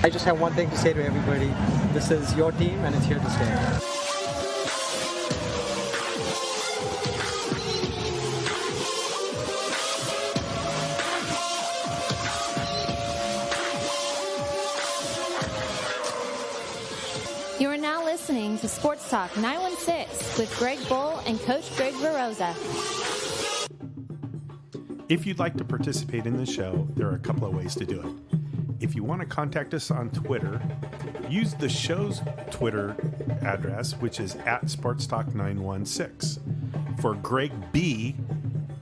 I just have one thing to say to everybody. This is your team, and it's here to stay. You are now listening to Sports Talk 916 with Greg Bull and Coach Greg Veroza. If you'd like to participate in the show, there are a couple of ways to do it. If you want to contact us on Twitter, use the show's Twitter address, which is @SportsTalk916. For Greg B,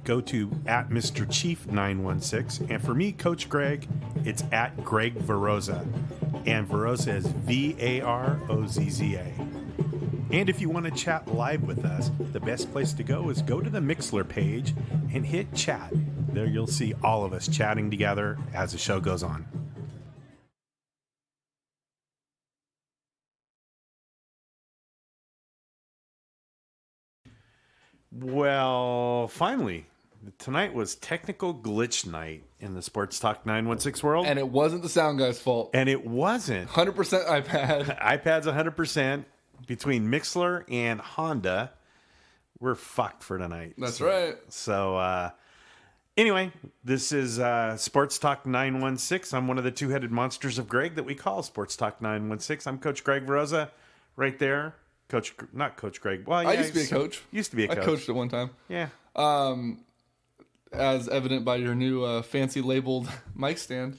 go to @MrChief916. And for me, Coach Greg, it's @Greg Veroza. And Veroza is VAROZZA. And if you want to chat live with us, the best place to go is go to the Mixler page and hit chat. There you'll see all of us chatting together as the show goes on. Well, finally, tonight was technical glitch night in the Sports Talk 916 world. And it wasn't the sound guy's fault. And it wasn't. 100% iPad. iPad's 100%. Between Mixler and Honda, we're fucked for tonight. That's right. So, anyway, this is Sports Talk 916. I'm one of the two-headed monsters of Greg that we call Sports Talk 916. I'm Coach Greg Veroza, right there. Not Coach Greg. Well, yeah, I used to be a coach. Used to be a coach. I coached at one time. Yeah. As evident by your new fancy labeled mic stand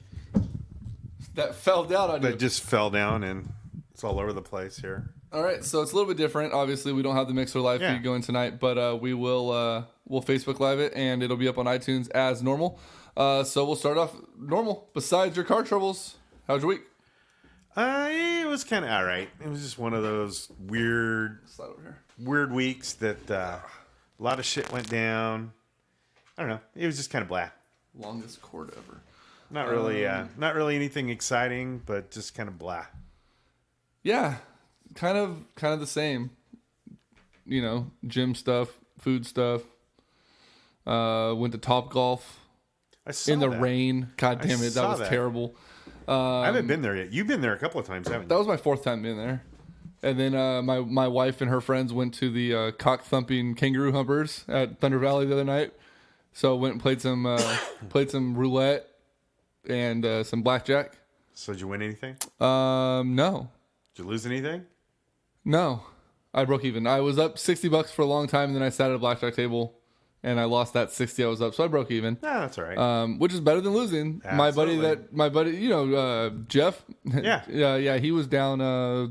that fell down on you. That just fell down and it's all over the place here. All right, so it's a little bit different. Obviously, we don't have the Mixer live feed going tonight, but we'll Facebook Live it, and it'll be up on iTunes as normal. So we'll start off normal. Besides your car troubles, how's your week? It was kind of all right. It was just one of those weird weeks that a lot of shit went down. I don't know. It was just kind of blah. Longest cord ever. Not really anything exciting, but just kind of blah. Yeah. Kind of the same, you know, gym stuff, food stuff. Went to Topgolf in the rain. God damn it, that was terrible. I haven't been there yet. You've been there a couple of times, haven't you? That was my fourth time being there. And then my wife and her friends went to the cock thumping kangaroo humpers at Thunder Valley the other night. So went and played some roulette and some blackjack. So did you win anything? No. Did you lose anything? No, I broke even. I was up $60 for a long time, and then I sat at a blackjack table, and I lost that 60 I was up, so I broke even. No, that's all right. Which is better than losing. Absolutely. My buddy, you know, Jeff. Yeah, he was down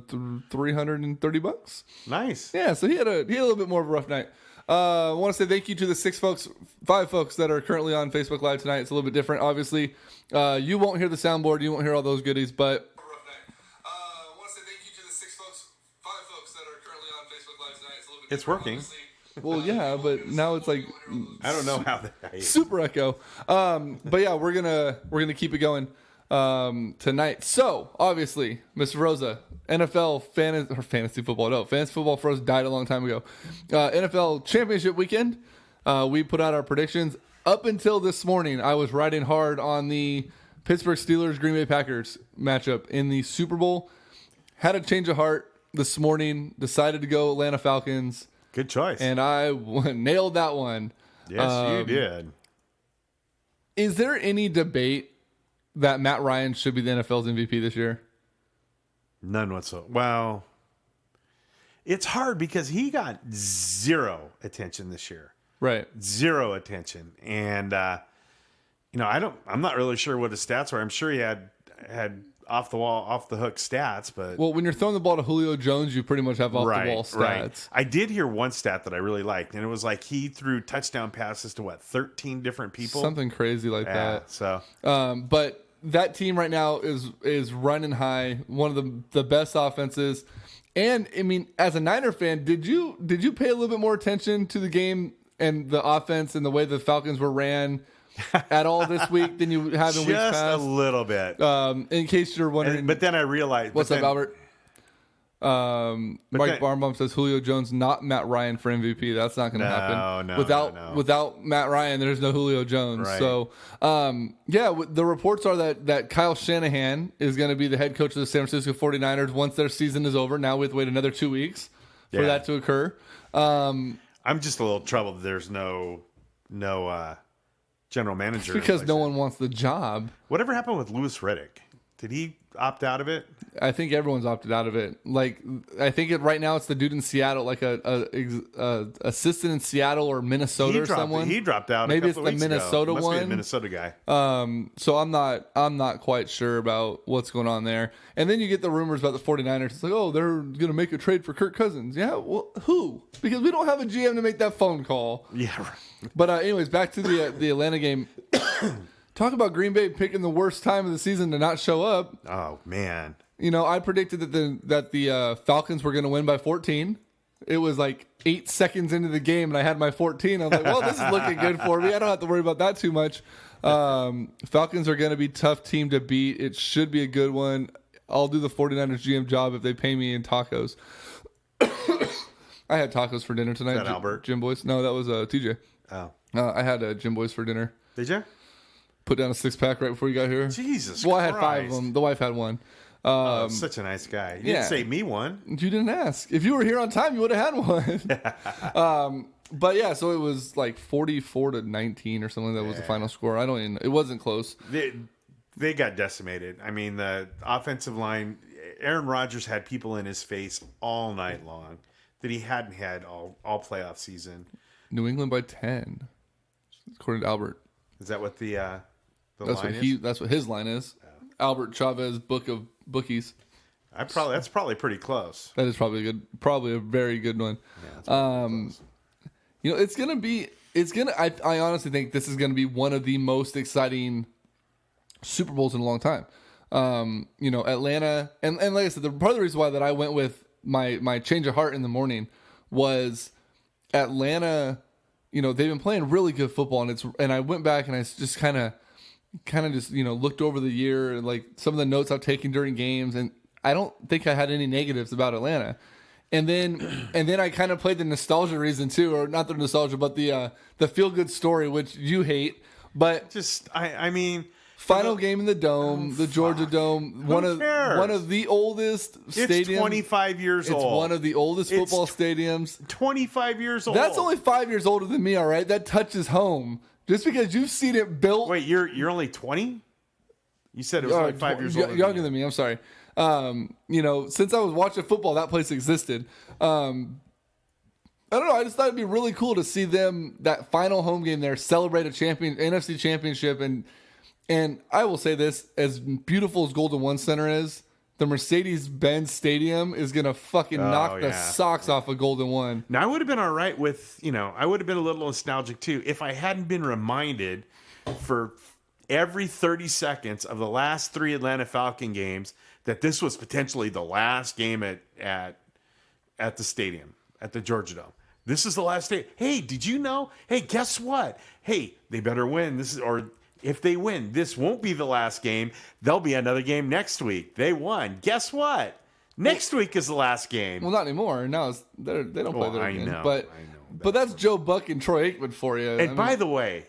$330. Nice. Yeah, so he had a little bit more of a rough night. I want to say thank you to the 5 folks that are currently on Facebook Live tonight. It's a little bit different, obviously. You won't hear the soundboard, you won't hear all those goodies, but. It's working. Well, yeah, but now it's like I don't know how that super echo. But yeah, we're gonna keep it going tonight. So obviously, Mr. Rosa, NFL fantasy football. No, fantasy football for us died a long time ago. NFL championship weekend. We put out our predictions. Up until this morning, I was riding hard on the Pittsburgh Steelers Green Bay Packers matchup in the Super Bowl. Had a change of heart this morning, decided to go Atlanta Falcons. Good choice. And I nailed that one. Yes, you did. Is there any debate that Matt Ryan should be the NFL's MVP this year? None whatsoever. Well, it's hard because he got zero attention this year. Right. Zero attention. And, I'm not really sure what his stats were. I'm sure he had off the hook stats, but well, when you're throwing the ball to Julio Jones, you pretty much have off the ball stats. Right. I did hear one stat that I really liked, and it was like he threw touchdown passes to 13 different people, something crazy like that. So, but that team right now is running high, one of the best offenses. And I mean, as a Niner fan, did you pay a little bit more attention to the game and the offense and the way the Falcons were ran at all this week than you have in weeks past? Just a little bit. In case you're wondering. But then I realized. What's up, Albert? Mike Barnbaum says Julio Jones, not Matt Ryan for MVP. That's not going to happen. No. Without Matt Ryan, there's no Julio Jones. Right. So, the reports are that Kyle Shanahan is going to be the head coach of the San Francisco 49ers once their season is over. Now we have to wait another 2 weeks for that to occur. I'm just a little troubled. There's no general manager. It's because no one wants the job. Whatever happened with Louis Riddick? Did he opt out of it? I think everyone's opted out of it. Like, I think right now it's the dude in Seattle, like a assistant in Seattle or Minnesota or someone. He dropped out. Maybe it's the Minnesota one. one. Must be a Minnesota guy. So I'm not quite sure about what's going on there. And then you get the rumors about the 49ers. It's like, oh, they're going to make a trade for Kirk Cousins. Yeah, well, who? Because we don't have a GM to make that phone call. Yeah. Right. But anyways, back to the Atlanta game. Talk about Green Bay picking the worst time of the season to not show up. Oh man! I predicted that the Falcons were going to win by 14. It was like 8 seconds into the game, and I had my 14. I was like, well, this is looking good for me. I don't have to worry about that too much. Falcons are going to be a tough team to beat. It should be a good one. I'll do the 49ers GM job if they pay me in tacos. I had tacos for dinner tonight. Is that Albert? Jim Boyce? No, that was TJ. Oh. I had Jim Boyce for dinner. Did you? Put down a 6-pack right before you got here. Jesus Well, I Christ. had 5 of them. The wife had one. Such a nice guy. You didn't save me one. You didn't ask. If you were here on time, you would have had one. But yeah, so it was like 44-19 or something. That was the final score. I don't even. It wasn't close. They got decimated. I mean, the offensive line. Aaron Rodgers had people in his face all night long that he hadn't had all playoff season. New England by 10, according to Albert. Is that what the that's line what is? That's what his line is. Albert Chavez book of bookies. That's probably pretty close. That is probably a very good one. Yeah, it's gonna be. I honestly think this is gonna be one of the most exciting Super Bowls in a long time. Atlanta, and like I said, part of the reason why that I went with my change of heart in the morning was Atlanta. They've been playing really good football, and I went back and I just kind of just looked over the year and like some of the notes I've taken during games, and I don't think I had any negatives about Atlanta. And then I kind of played the nostalgia reason too, or not the nostalgia, but the feel good story, which you hate. But I mean, final game in the Dome, the Georgia Dome, one of the oldest stadiums. It's 25 years old. It's one of the oldest football stadiums. 25 years old. That's only 5 years older than me. All right, that touches home. Just because you've seen it built. Wait, you're only 20? You said it was only 5 years older. Younger than me. I'm sorry. Since I was watching football, that place existed. I don't know. I just thought it'd be really cool to see them, that final home game there, celebrate a NFC championship. And I will say this, as beautiful as Golden One Center is, the Mercedes-Benz Stadium is going to fucking knock the socks off of Golden One. Now, I would have been all right with, I would have been a little nostalgic too if I hadn't been reminded for every 30 seconds of the last 3 Atlanta Falcon games that this was potentially the last game at the stadium, at the Georgia Dome. This is the last day. Hey, did you know? Hey, guess what? Hey, they better win. If they win, this won't be the last game. There'll be another game next week. They won. Guess what? Next week is the last game. Well, not anymore. Now they don't play there again. I know. But that's Joe Buck and Troy Aikman for you. And by the way,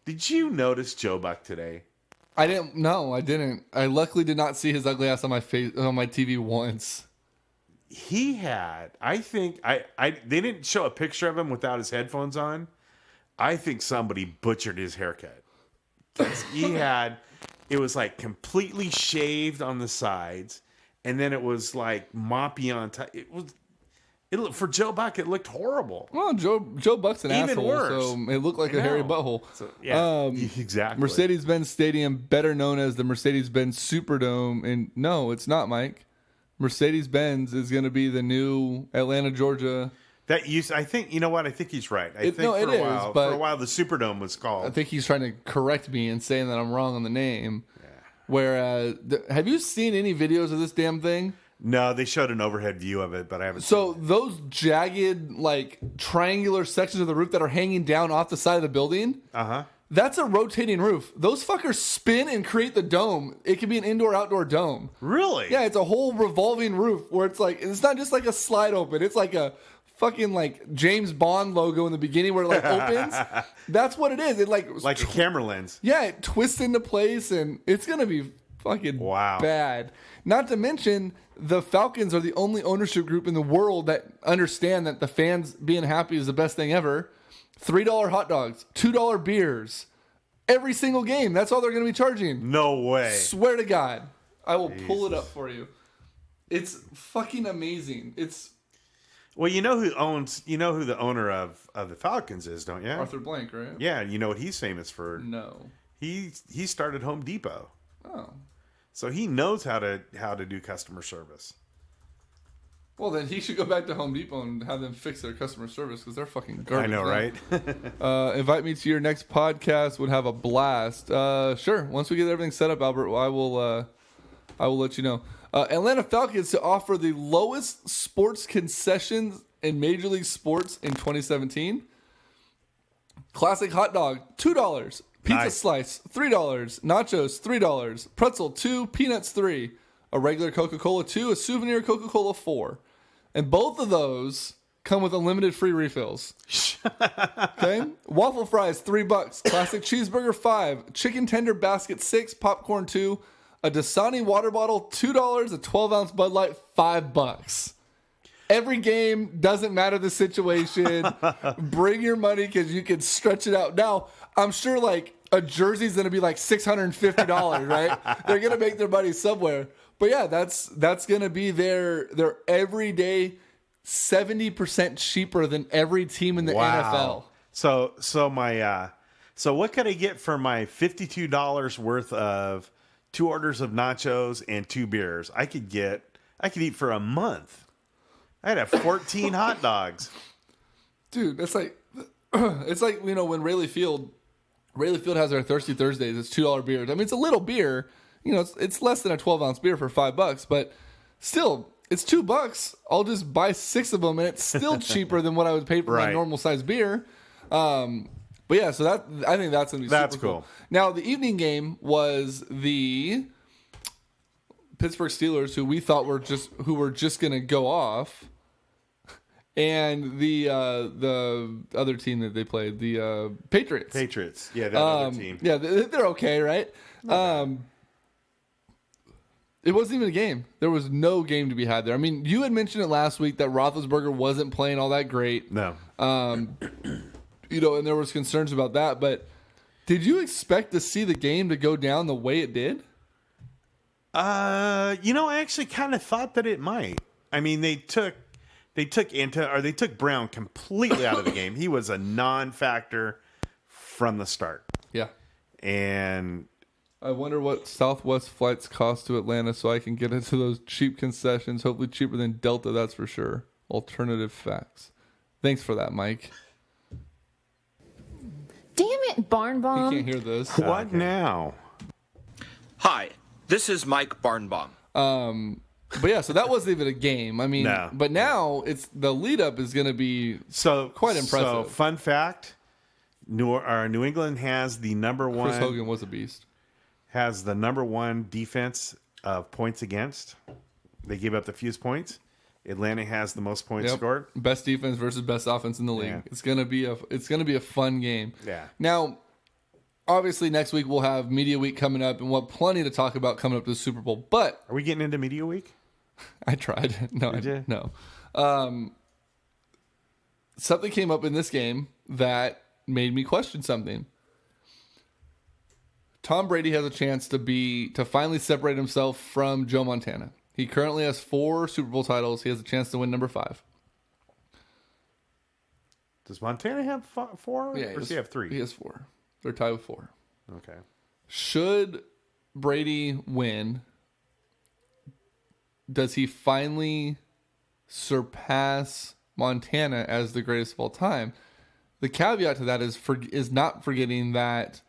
did you notice Joe Buck today? I didn't. No, I didn't. I luckily did not see his ugly ass on my TV once. He had. I think they didn't show a picture of him without his headphones on. I think somebody butchered his haircut. It was like completely shaved on the sides, and then it was like moppy on top. For Joe Buck, it looked horrible. Well, Joe Buck's an Even asshole, worse. so it looked like a hairy butthole. So, yeah, exactly. Mercedes-Benz Stadium, better known as the Mercedes-Benz Superdome, and no, it's not, Mike. Mercedes-Benz is going to be the new Atlanta, Georgia. I think, you know what? I think he's right. For a while, the Superdome was called. I think he's trying to correct me and saying that I'm wrong on the name. Yeah. Whereas, have you seen any videos of this damn thing? No, they showed an overhead view of it, but I haven't So seen it. Those jagged, like, triangular sections of the roof that are hanging down off the side of the building, That's a rotating roof. Those fuckers spin and create the dome. It can be an indoor-outdoor dome. Really? Yeah, it's a whole revolving roof where it's not just like a slide open. It's like a fucking like James Bond logo in the beginning where it like opens. That's what it is. It like a camera lens. Yeah, it twists into place and it's gonna be fucking bad. Not to mention the Falcons are the only ownership group in the world that understand that the fans being happy is the best thing ever. $3 hot dogs, $2 beers, every single game. That's all they're going to be charging. No way. Swear to God. I will pull it up for you. It's fucking amazing. Well, you know who the owner of the Falcons is, don't you? Arthur Blank, right? Yeah, you know what he's famous for? No. He started Home Depot. Oh. So he knows how to do customer service. Well, then he should go back to Home Depot and have them fix their customer service because they're fucking garbage. I know, right? Invite me to your next podcast. Would have a blast. Sure. Once we get everything set up, Albert, I will let you know. Atlanta Falcons to offer the lowest sports concessions in Major League Sports in 2017. Classic hot dog, $2. Pizza slice, $3. Nachos, $3. Pretzel, $2. Peanuts, $3. A regular Coca-Cola, $2. A souvenir Coca-Cola, $4. And both of those come with unlimited free refills. Okay? Waffle fries, $3. Classic cheeseburger, $5. Chicken tender basket, $6. Popcorn, $2. A Dasani water bottle, $2. A 12-ounce Bud Light, $5. Every game, doesn't matter the situation. Bring your money because you can stretch it out. Now, I'm sure like a jersey's going to be like $650, right? They're going to make their money somewhere. But yeah, that's going to be their everyday 70% cheaper than every team in the NFL. So what could I get for my $52 worth of 2 orders of nachos and 2 beers? I could eat for a month. I'd have 14 hot dogs. Dude, it's like when Rayleigh Field has their Thirsty Thursdays. It's $2 beers. I mean, it's a little beer. It's less than a 12-ounce beer for $5, but still, it's $2. I'll just buy 6 of them, and it's still cheaper than what I would pay for my normal size beer. But yeah, so I think that's gonna be super cool. Now, the evening game was the Pittsburgh Steelers, who we thought were just gonna go off, and the other team that they played, the Patriots. Yeah, that other team. Yeah, they're okay, right? It wasn't even a game. There was no game to be had there. I mean, you had mentioned it last week that Roethlisberger wasn't playing all that great. No. And there was concerns about that. But did you expect to see the game to go down the way it did? I actually kind of thought that it might. I mean, they took Brown completely out of the game. He was a non-factor from the start. Yeah. And I wonder what Southwest flights cost to Atlanta so I can get into those cheap concessions. Hopefully cheaper than Delta, that's for sure. Alternative facts. Thanks for that, Mike. Damn it, Barnbaum. You can't hear this. What now? Hi, this is Mike Barnbaum. But yeah, so that wasn't even a game. I mean, No. But now the lead up is going to be quite impressive. So, fun fact: New England has the number one. Chris Hogan was a beast. Has the number one defense of points against. They give up the fewest points. Atlanta has the most points scored. Best defense versus best offense in the league. Yeah. It's gonna be a fun game. Yeah. Now, obviously, next week we'll have Media Week coming up, and we'll have plenty to talk about coming up to the Super Bowl. But are we getting into Media Week? I tried. No, Did you? No. Something came up in this game that made me question something. Tom Brady has a chance to finally separate himself from Joe Montana. He currently has 4 Super Bowl titles. He has a chance to win number 5. Does Montana have 4? Yeah, or does he have 3? He has 4. They're tied with 4. Okay. Should Brady win, does he finally surpass Montana as the greatest of all time? The caveat to that is not forgetting that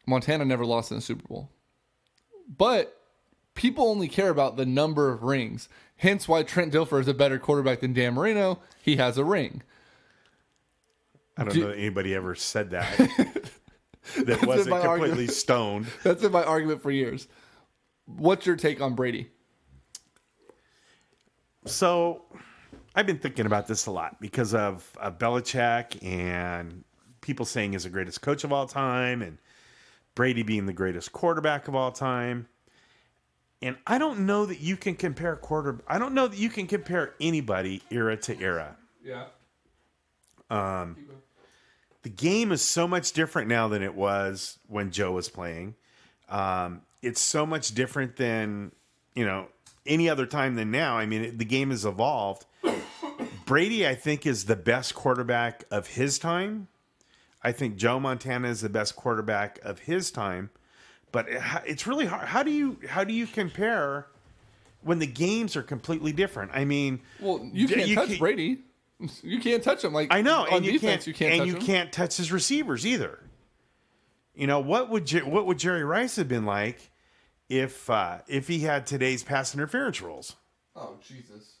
Montana never lost in a Super Bowl. But people only care about the number of rings. Hence why Trent Dilfer is a better quarterback than Dan Marino. He has a ring. I don't know that anybody ever said that. that wasn't completely stoned. That's been my argument for years. What's your take on Brady? So I've been thinking about this a lot because of Belichick and people saying he's the greatest coach of all time and Brady being the greatest quarterback of all time. And I don't know that you can compare I don't know that you can compare anybody era to era. Yeah. The game is so much different now than it was when Joe was playing. It's so much different than, any other time than now. I mean, the game has evolved. Brady, I think, is the best quarterback of his time. I think Joe Montana is the best quarterback of his time. But it's really hard. How do you compare when the games are completely different? I mean, well, you can't touch Brady. You can't touch him. Like I know, on and defense, you can't touch him. Can't touch his receivers either. What would Jerry Rice have been like if he had today's pass interference rules? Oh Jesus!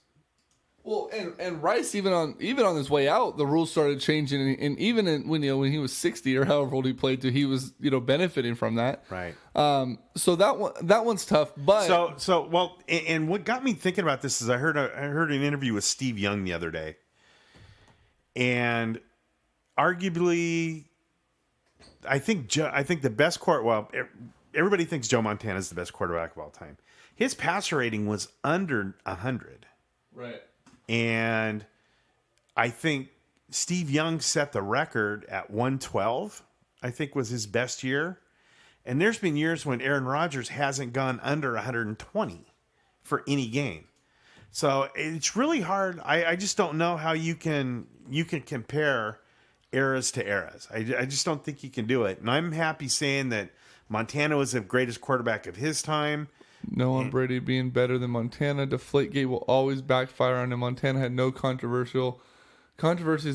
Well, and Rice even on his way out, the rules started changing, and even when he was 60 or however old he played to, he was benefiting from that. Right. So that one's tough. But well, and what got me thinking about this is I heard an interview with Steve Young the other day, and arguably, I think the best everybody thinks Joe Montana is the best quarterback of all time. His passer rating was under 100. Right. And I think Steve Young set the record at 112, I think was his best year. And there's been years when Aaron Rodgers hasn't gone under 120 for any game. So it's really hard. I just don't know how you can compare eras to eras. I just don't think you can do it. And I'm happy saying that Montana was the greatest quarterback of his time. No on Brady being better than Montana. Deflategate will always backfire on him. Montana had no controversies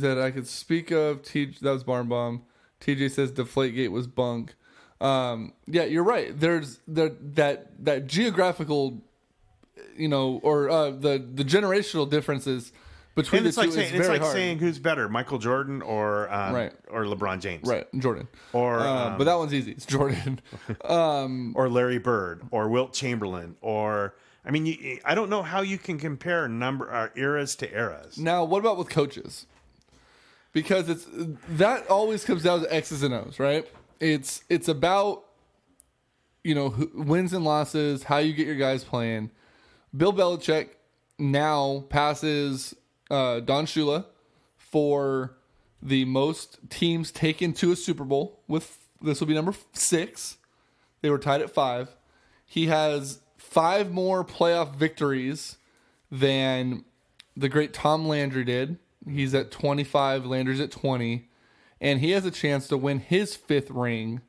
that I could speak of. That was Barn Bomb. TJ says Deflategate was bunk. Yeah, you're right. There's that geographical, or the generational differences between the two is very hard. It's like saying who's better, Michael Jordan or LeBron James. Right, Jordan. Or but that one's easy. It's Jordan. Or Larry Bird or Wilt Chamberlain I don't know how you can compare eras to eras. Now, what about with coaches? Because that always comes down to X's and O's, right? It's about wins and losses, how you get your guys playing. Bill Belichick now passes Don Shula for the most teams taken to a Super Bowl. This will be number 6. They were tied at 5. He has 5 more playoff victories than the great Tom Landry did. He's at 25. Landry's at 20. And he has a chance to win his 5th ring,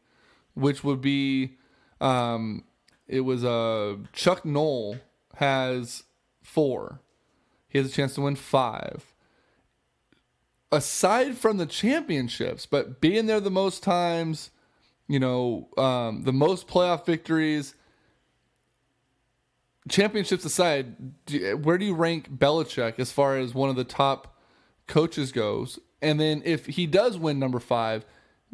which would be, Chuck Noll has 4. He has a chance to win 5. Aside from the championships, but being there the most times, the most playoff victories, championships aside, where do you rank Belichick as far as one of the top coaches goes? And then if he does win number 5,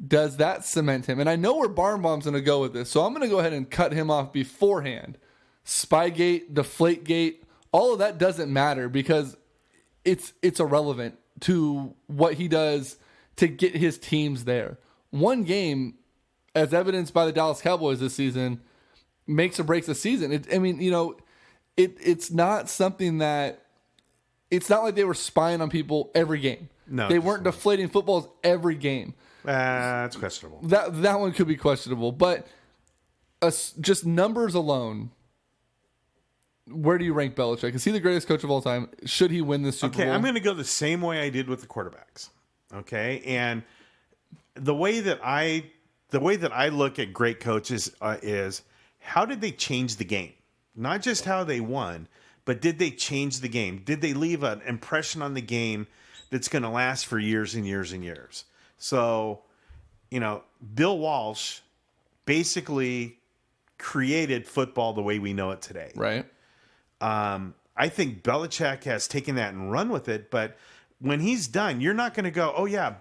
does that cement him? And I know where Barn Bomb's going to go with this, so I'm going to go ahead and cut him off beforehand. Spygate, Deflategate, all of that doesn't matter because it's irrelevant to what he does to get his teams there. One game, as evidenced by the Dallas Cowboys this season, makes or breaks a season. It's not something that... It's not like they were spying on people every game. No, they weren't deflating footballs every game. That's questionable. That one could be questionable. But just numbers alone... Where do you rank Belichick? Is he the greatest coach of all time? Should he win the Super Bowl? Okay, I'm going to go the same way I did with the quarterbacks. Okay, and the way that I look at great coaches is how did they change the game? Not just how they won, but did they change the game? Did they leave an impression on the game that's going to last for years and years and years? So, Bill Walsh basically created football the way we know it today. Right. I think Belichick has taken that and run with it, but when he's done, you're not going to go, oh yeah,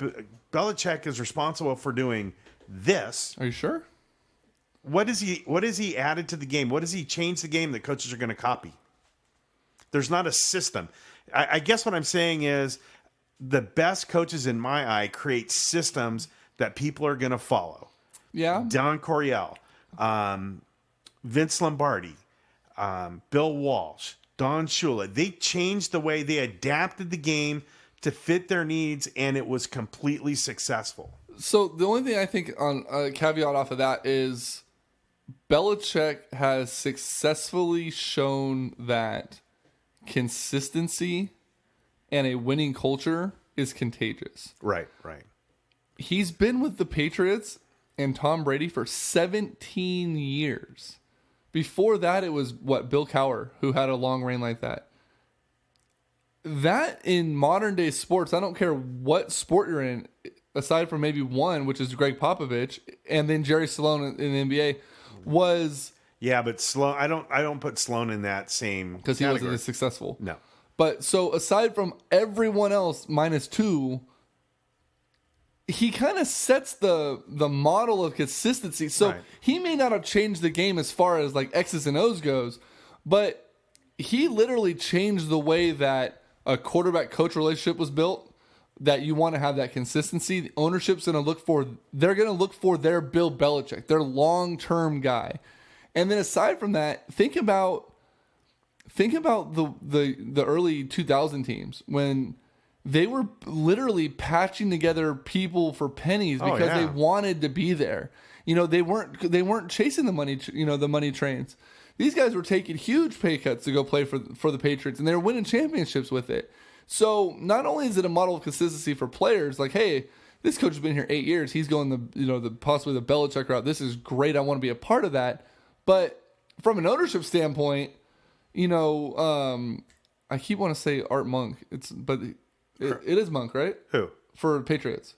Belichick is responsible for doing this. Are you sure? What is he added to the game? What does he change the game that coaches are going to copy? There's not a system. I guess what I'm saying is the best coaches in my eye create systems that people are going to follow. Yeah. Don Coryell, Vince Lombardi, Bill Walsh, Don Shula. They changed the way they adapted the game to fit their needs, and it was completely successful. So the only thing I think on a caveat off of that is Belichick has successfully shown that consistency and a winning culture is contagious. Right. He's been with the Patriots and Tom Brady for 17 years. Before that, it was Bill Cowher, who had a long reign like that. That in modern day sports, I don't care what sport you're in, aside from maybe one, which is Greg Popovich, and then Jerry Sloan in the NBA, was but Sloan. I don't put Sloan in that same because he wasn't as successful. No, but so aside from everyone else minus two, he kind of sets the model of consistency. So he may not have changed the game as far as like X's and O's goes, but he literally changed the way that a quarterback-coach relationship was built, that you want to have that consistency. The ownership's going to look for their Bill Belichick, their long-term guy. And then aside from that, think about the early 2000 teams when they were literally patching together people for pennies because they wanted to be there. You know, they weren't chasing the money, the money trains. These guys were taking huge pay cuts to go play for the Patriots, and they were winning championships with it. So not only is it a model of consistency for players, like, hey, this coach has been here 8 years, he's going possibly the Belichick route. This is great. I want to be a part of that. But from an ownership standpoint, I keep wanting to say Art Monk. It is Monk, right? Who? For Patriots.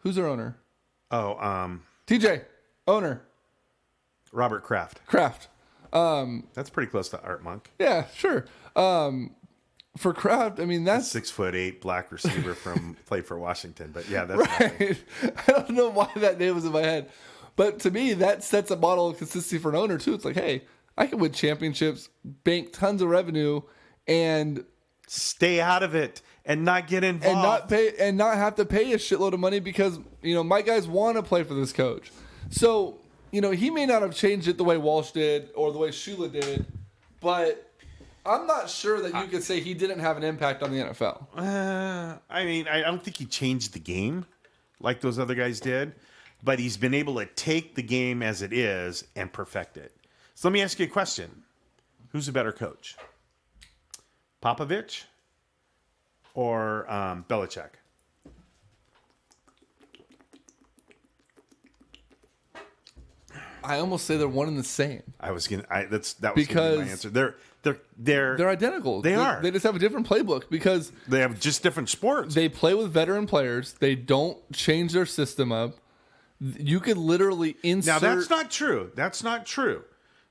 Who's their owner? TJ. Owner. Robert Kraft. That's pretty close to Art Monk. Yeah, sure. For Kraft, I mean, that's 6'8" black receiver played for Washington. But yeah, that's right. I don't know why that name was in my head, but to me, that sets a model of consistency for an owner too. It's like, hey, I can win championships, bank tons of revenue, and stay out of it and not get involved, and not have to pay a shitload of money because my guys want to play for this coach. So he may not have changed it the way Walsh did or the way Shula did, but I'm not sure that you could say he didn't have an impact on the NFL. I mean, I don't think he changed the game like those other guys did, but he's been able to take the game as it is and perfect it. So let me ask you a question. Who's a better coach? Popovich or Belichick? I almost say they're one and the same. That was gonna be my answer. They're identical. They are. They just have a different playbook because they have just different sports. They play with veteran players. They don't change their system up. You could literally insert. Now that's not true. That's not true.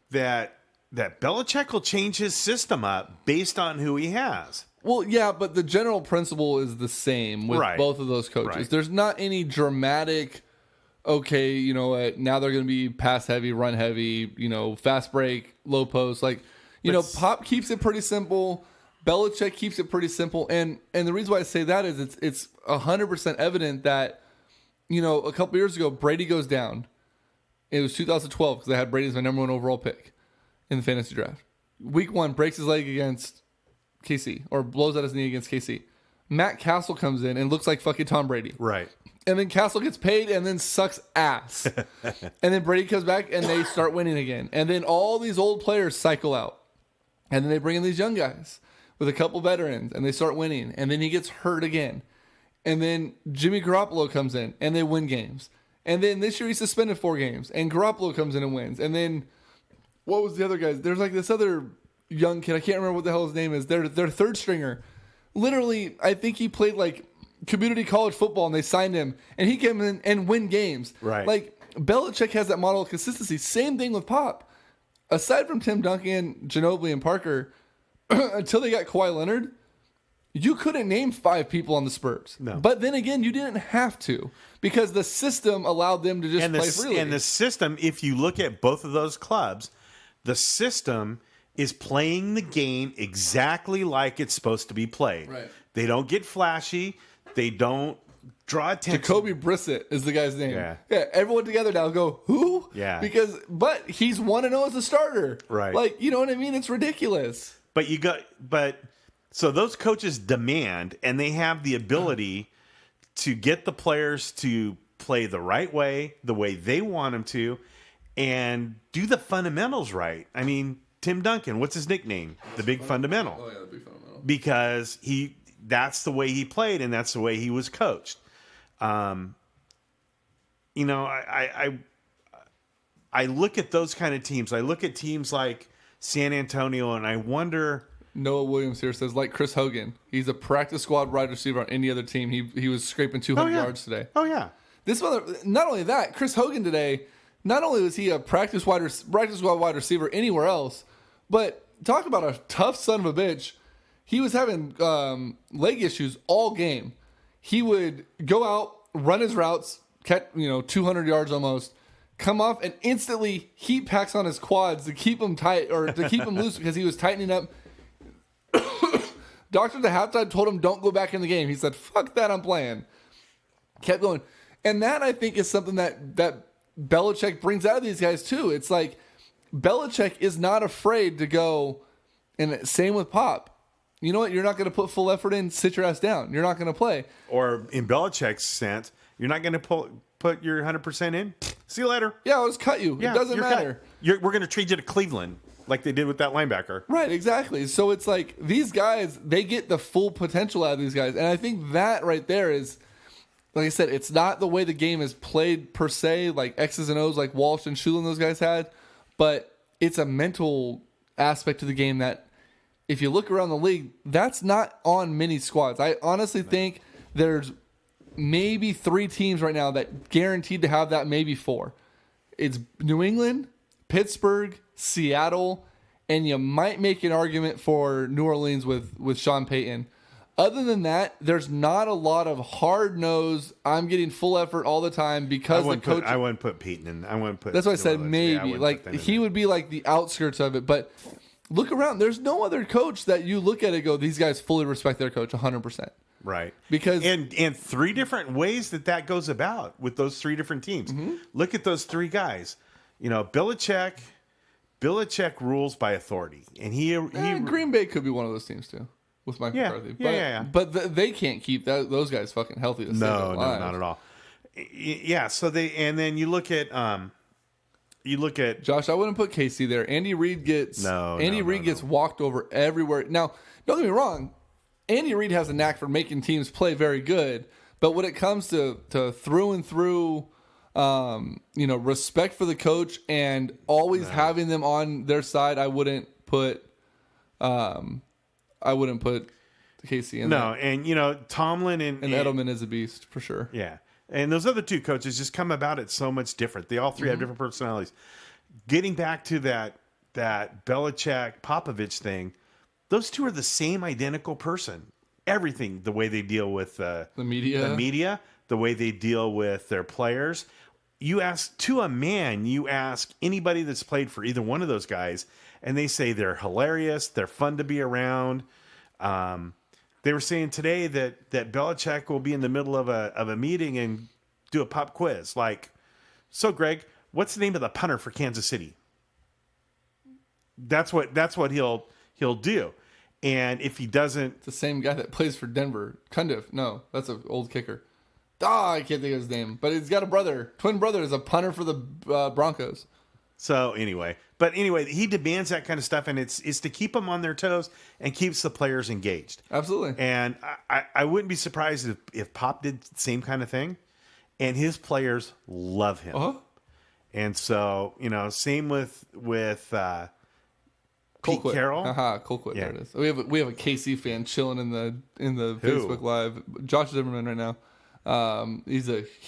That Belichick will change his system up based on who he has. Well, yeah, but the general principle is the same with both of those coaches. Right. There's not any dramatic. Okay, now they're going to be pass heavy, run heavy, fast break, low post. Like, Pop keeps it pretty simple. Belichick keeps it pretty simple. And the reason why I say that is it's 100% evident that, a couple years ago, Brady goes down. It was 2012 because I had Brady as my number one overall pick in the fantasy draft. Week 1, breaks his leg against KC or blows out his knee against KC. Matt Castle comes in and looks like fucking Tom Brady. Right. And then Castle gets paid and then sucks ass. And then Brady comes back and they start winning again. And then all these old players cycle out. And then they bring in these young guys with a couple veterans and they start winning. And then he gets hurt again. And then Jimmy Garoppolo comes in and they win games. And then this year he's suspended 4 games and Garoppolo comes in and wins. And then what was the other guys? There's like this other young kid. I can't remember what the hell his name is. Their third stringer. Literally, I think he played like community college football and they signed him and he came in and win games. Right. Like Belichick has that model of consistency. Same thing with Pop. Aside from Tim Duncan, Ginobili, and Parker, until they got Kawhi Leonard, You couldn't name 5 people on the Spurs. No. But then again, you didn't have to because the system allowed them to just play freely. And the system, if you look at both of those clubs, the system is playing the game exactly like it's supposed to be played. Right. They don't get flashy. They don't draw attention. Jacoby Brissett is the guy's name. Yeah. Everyone together now go, who? Yeah. But he's 1-0 as a starter. Right. Like, you know what I mean? It's ridiculous. So those coaches demand, and they have the ability to get the players to play the right way, the way they want them to, and do the fundamentals right. I mean, Tim Duncan, what's his nickname? The Big Fundamental. Oh, yeah, the big fundamental. Because that's the way he played, and that's the way he was coached. I look at those kind of teams. I look at teams like San Antonio, and I wonder. Noah Williams here says, like Chris Hogan, he's a practice squad wide receiver on any other team. He was scraping 200 yards today. Oh yeah. Not only that, Chris Hogan today. Not only was he a practice squad wide receiver anywhere else, but talk about a tough son of a bitch. He was having leg issues all game. He would go out, run his routes, catch 200 yards almost, come off, and instantly heat packs on his quads to keep him tight or to keep him loose because he was tightening up. Doctor at the halftime told him don't go back in the game. He said, "Fuck that, I'm playing." Kept going, and that I think is something that Belichick brings out of these guys too. It's like Belichick is not afraid to go, and same with Pop. You know what? You're not going to put full effort in. Sit your ass down. You're not going to play. Or in Belichick's sense, you're not going to put your 100% in. See you later. Yeah, I'll just cut you. Yeah, it doesn't you're matter. We're going to trade you to Cleveland like they did with that linebacker. Right, exactly. So it's like these guys, they get the full potential out of these guys. And I think that right there is, like I said, it's not the way the game is played per se, like X's and O's like Walsh and Shula and those guys had, but it's a mental aspect to the game that if you look around the league, that's not on many squads. I honestly think there's maybe 3 teams right now that guaranteed to have that, maybe 4. It's New England, Pittsburgh, Seattle, and you might make an argument for New Orleans with Sean Payton. Other than that, there's not a lot of hard-nosed, I'm getting full effort all the time because the coach... I wouldn't put Peyton in. I wouldn't put... That's why I said maybe. Yeah, like, he would be like the outskirts of it. But look around. There's no other coach that you look at and go, these guys fully respect their coach 100%. Right. Because... And 3 different ways that goes about with those 3 different teams. Mm-hmm. Look at those 3 guys. Belichick rules by authority. And he Green Bay could be one of those teams, too. With Mike McCarthy. But they can't keep those guys fucking healthy. No, not at all. Yeah, so then you look at Josh, I wouldn't put KC there. Andy Reid gets gets walked over everywhere. Now, don't get me wrong, Andy Reid has a knack for making teams play very good, but when it comes to through and through respect for the coach and always having them on their side, I wouldn't put Casey in there. No, and Tomlin and Edelman is a beast for sure. Yeah. And those other 2 coaches just come about it so much different. They all 3 have different personalities. Getting back to that Belichick Popovich thing, those 2 are the same identical person. Everything, the way they deal with the media, the way they deal with their players. You ask anybody that's played for either one of those guys, and they say they're hilarious, they're fun to be around. They were saying today that Belichick will be in the middle of a meeting and do a pop quiz. Like, so Greg, what's the name of the punter for Kansas City? That's what he'll do. And if he doesn't, it's the same guy that plays for Denver. Cundiff. No, that's an old kicker. I can't think of his name, but he's got a brother. Twin brother is a punter for the Broncos. So anyway, he demands that kind of stuff, and it's to keep them on their toes and keeps the players engaged. Absolutely. And I wouldn't be surprised if Pop did the same kind of thing, and his players love him. Uh-huh. And so same with Pete Carroll. Colquitt. Yeah. There it is. We have a KC fan chilling in the Facebook Live. Josh Zimmerman right now. He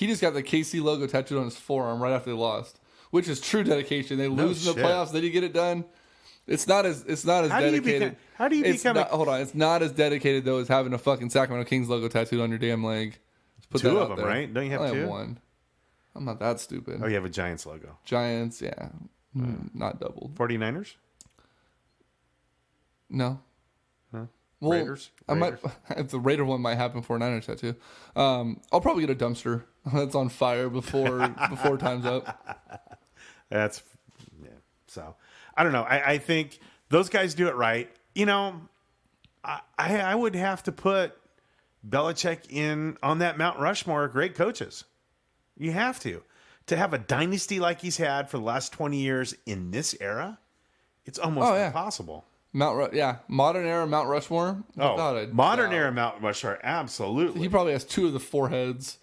just got the KC logo tattooed on his forearm right after they lost, which is true dedication. They lose in the playoffs, they didn't get it done. It's not as dedicated. How do you become? Hold on, it's not as dedicated though as having a fucking Sacramento Kings logo tattooed on your damn leg. Just put two that of out them, there. right? Don't you have I two? have one. I'm not that stupid. Oh, you have a Giants logo. Giants, yeah, not doubled. 49ers? No. No. Well, Raiders? I might. If the Raider one might happen for a Niners tattoo. I'll probably get a dumpster that's on fire before time's up. That's yeah. So I don't know. I think those guys do it right. You know, I would have to put Belichick in on that Mount Rushmore of great coaches. You have to have a dynasty like he's had for the last 20 years in this era. It's almost impossible. Modern era Mount Rushmore. Modern era Mount Rushmore, absolutely. He probably has two of the foreheads.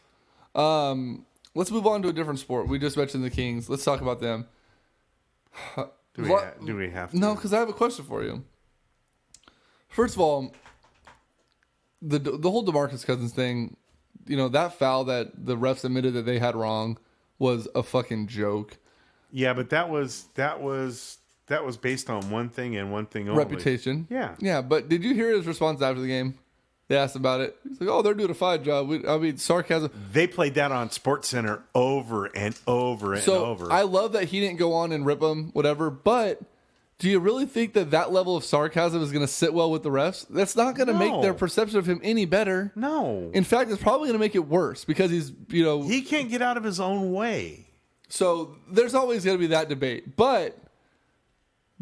Let's move on to a different sport. We just mentioned the Kings. Let's talk about them. Do we have to? No, because I have a question for you. First of all, the whole DeMarcus Cousins thing, you know, that foul that the refs admitted that they had wrong was a fucking joke. Yeah, but that was based on one thing and one thing only. Reputation. Yeah. Yeah, but did you hear his response after the game? They asked about it. He's like, "Oh, they're doing a fine job." Sarcasm. They played that on SportsCenter over and over and over. I love that he didn't go on and rip them, whatever. But do you really think that level of sarcasm is going to sit well with the refs? That's not going to make their perception of him any better. No. In fact, it's probably going to make it worse because he's, he can't get out of his own way. So there's always going to be that debate. But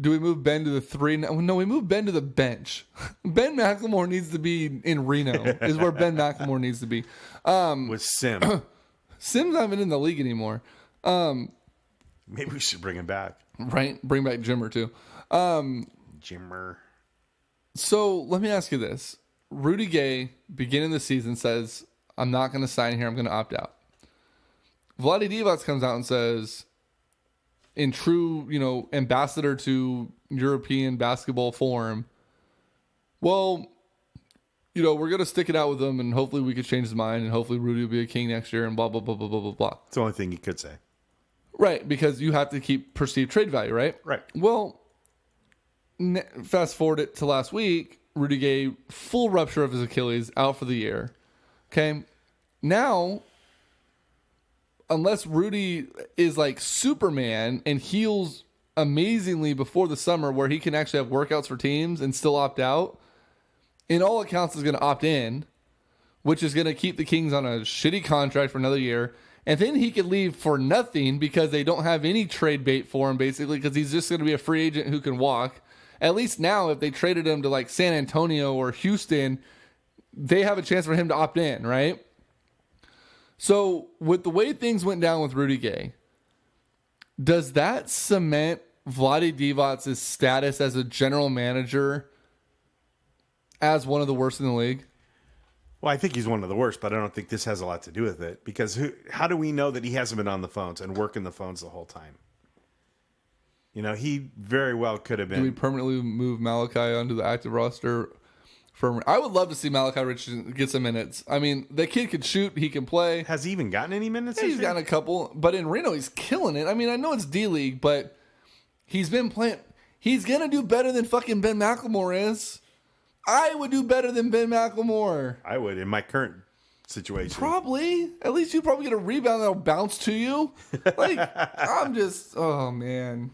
do we move Ben to the 3? No, we move Ben to the bench. Ben McLemore needs to be in Reno, is where Ben McLemore needs to be. With Sim. Sim's not even in the league anymore. Maybe we should bring him back. Right? Bring back Jimmer, too. Jimmer. So let me ask you this. Rudy Gay, beginning of the season, says, I'm not going to sign here. I'm going to opt out. Vlade Divac comes out and says, in true, ambassador to European basketball form, well, we're going to stick it out with him and hopefully we could change his mind and hopefully Rudy will be a King next year and blah, blah, blah, blah, blah, blah, blah. It's the only thing you could say. Right, because you have to keep perceived trade value, right? Right. Well, fast forward it to last week, Rudy Gay, full rupture of his Achilles, out for the year. Okay, now, unless Rudy is like Superman and heals amazingly before the summer where he can actually have workouts for teams and still opt out, in all accounts is going to opt in, which is going to keep the Kings on a shitty contract for another year. And then he could leave for nothing because they don't have any trade bait for him, basically, because he's just going to be a free agent who can walk. At least now, if they traded him to like San Antonio or Houston, they have a chance for him to opt in, right? So with the way things went down with Rudy Gay, does that cement Vlade Divac's status as a general manager as one of the worst in the league? Well, I think he's one of the worst, but I don't think this has a lot to do with it. Because how do we know that he hasn't been on the phones and working the phones the whole time? He very well could have been. Do we permanently move Malachi onto the active roster? I would love to see Malachi Richardson get some minutes. I mean, the kid could shoot. He can play. Has he even gotten any minutes? Yeah, he's gotten a couple. But in Reno, he's killing it. I mean, I know it's D-League, but he's been playing. He's going to do better than fucking Ben McLemore is. I would do better than Ben McLemore. I would in my current situation. Probably. At least you probably get a rebound that'll bounce to you. Oh, man.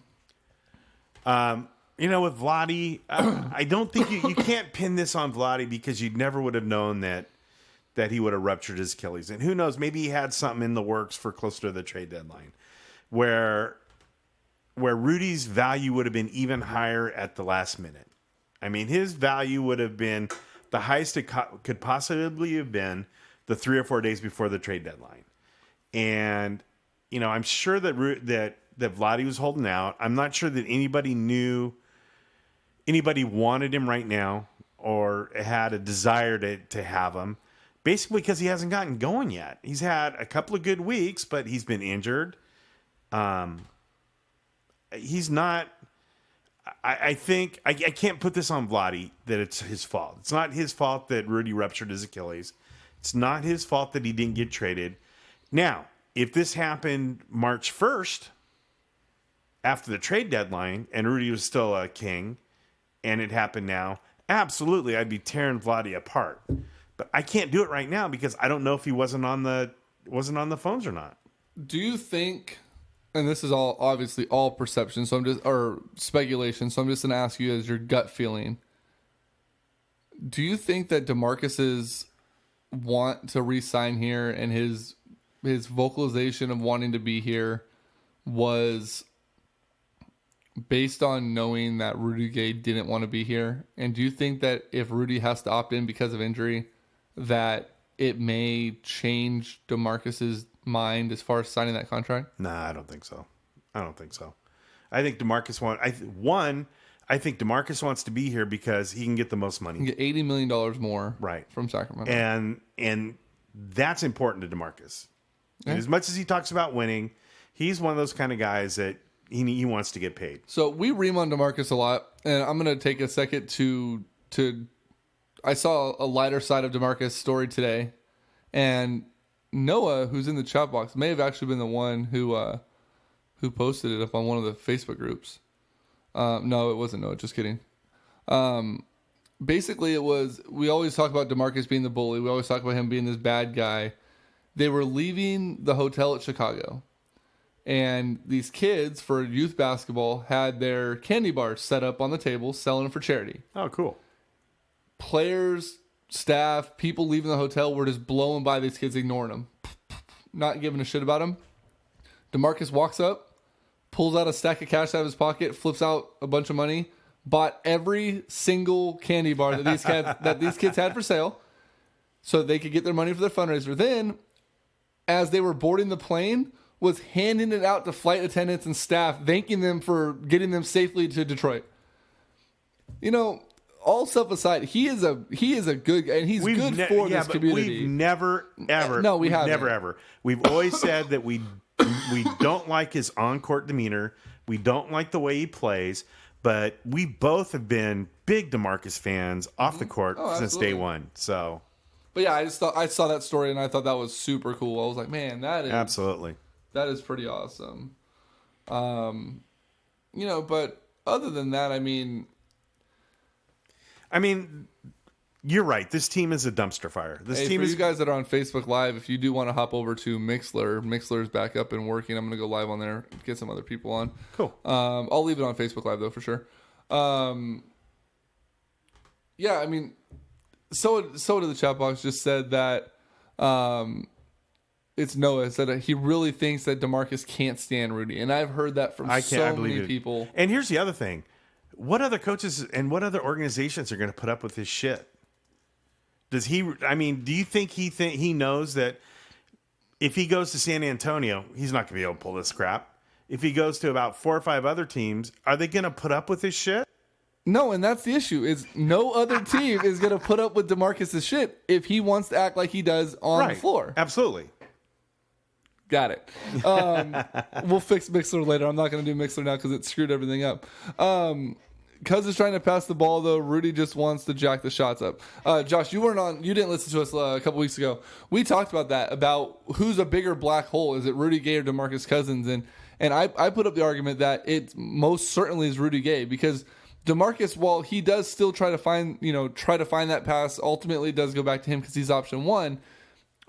With Vlade, I don't think you can't pin this on Vlade because you never would have known that he would have ruptured his Achilles. And who knows, maybe he had something in the works for closer to the trade deadline where Rudy's value would have been even higher at the last minute. I mean, his value would have been the highest it could possibly have been the 3 or 4 days before the trade deadline. And, I'm sure that Vlade was holding out. I'm not sure that anybody wanted him right now or had a desire to have him, basically because he hasn't gotten going yet. He's had a couple of good weeks, but he's been injured. He's not... I think I can't put this on Vlade that it's his fault. It's not his fault that Rudy ruptured his Achilles. It's not his fault that he didn't get traded. Now, if this happened March 1st, after the trade deadline and Rudy was still a king and it happened now, absolutely I'd be tearing Vladdy apart. But I can't do it right now because I don't know if he wasn't on the phones or not. Do you think, and this is all obviously all perception, or speculation, so I'm just gonna ask you as your gut feeling. Do you think that DeMarcus's want to re-sign here and his vocalization of wanting to be here was based on knowing that Rudy Gay didn't want to be here? And do you think that if Rudy has to opt in because of injury, that it may change DeMarcus's mind as far as signing that contract? Nah, I don't think so. I think DeMarcus I think DeMarcus wants to be here because he can get the most money. He can get $80 million more from Sacramento. And that's important to DeMarcus. And as much as he talks about winning, he's one of those kind of guys that he wants to get paid. So we ream on DeMarcus a lot, and I'm going to take a second to I saw a lighter side of DeMarcus' story today, and Noah, who's in the chat box, may have actually been the one who posted it up on one of the Facebook groups. No, it wasn't Noah. Just kidding. Basically, it was, we always talk about DeMarcus being the bully. We always talk about him being this bad guy. They were leaving the hotel at Chicago, and these kids for youth basketball had their candy bars set up on the table selling them for charity. Oh, cool. Players, staff, people leaving the hotel were just blowing by these kids, ignoring them, not giving a shit about them. DeMarcus walks up, pulls out a stack of cash out of his pocket, flips out a bunch of money, bought every single candy bar that these kids had for sale so they could get their money for their fundraiser. Then, as they were boarding the plane, was handing it out to flight attendants and staff, thanking them for getting them safely to Detroit. You know, all stuff aside, he is a good guy, and he's good for this community. We've never ever. No, we haven't. Never ever. We've always said that we don't like his on-court demeanor. We don't like the way he plays, but we both have been big DeMarcus fans off the court since day one. So, but yeah, I saw that story and I thought that was super cool. I was like, man, that is pretty awesome. You know, but other than that, I mean, you're right. This team is a dumpster fire. For you guys that are on Facebook Live, if you do want to hop over to Mixler is back up and working. I'm going to go live on there, get some other people on. Cool. I'll leave it on Facebook Live, though, for sure. Yeah, I mean, so did the chat box just said that it's Noah said that he really thinks that DeMarcus can't stand Rudy. And I've heard that from so many people. And here's the other thing. What other coaches and what other organizations are going to put up with this shit? Does he? I mean, do you think he knows that if he goes to San Antonio, he's not going to be able to pull this crap? If he goes to about 4 or 5 other teams, are they going to put up with this shit? No, and that's the issue. Is no other team is going to put up with DeMarcus' shit if he wants to act like he does on the floor. Absolutely. Got it. We'll fix Mixler later. I'm not going to do Mixler now because it screwed everything up. Cuz is trying to pass the ball, though. Rudy just wants to jack the shots up. Josh, you didn't listen to us a couple weeks ago. We talked about that, about who's a bigger black hole. Is it Rudy Gay or DeMarcus Cousins? And I put up the argument that it most certainly is Rudy Gay, because DeMarcus, while he does still try to find that pass, ultimately does go back to him because he's option one.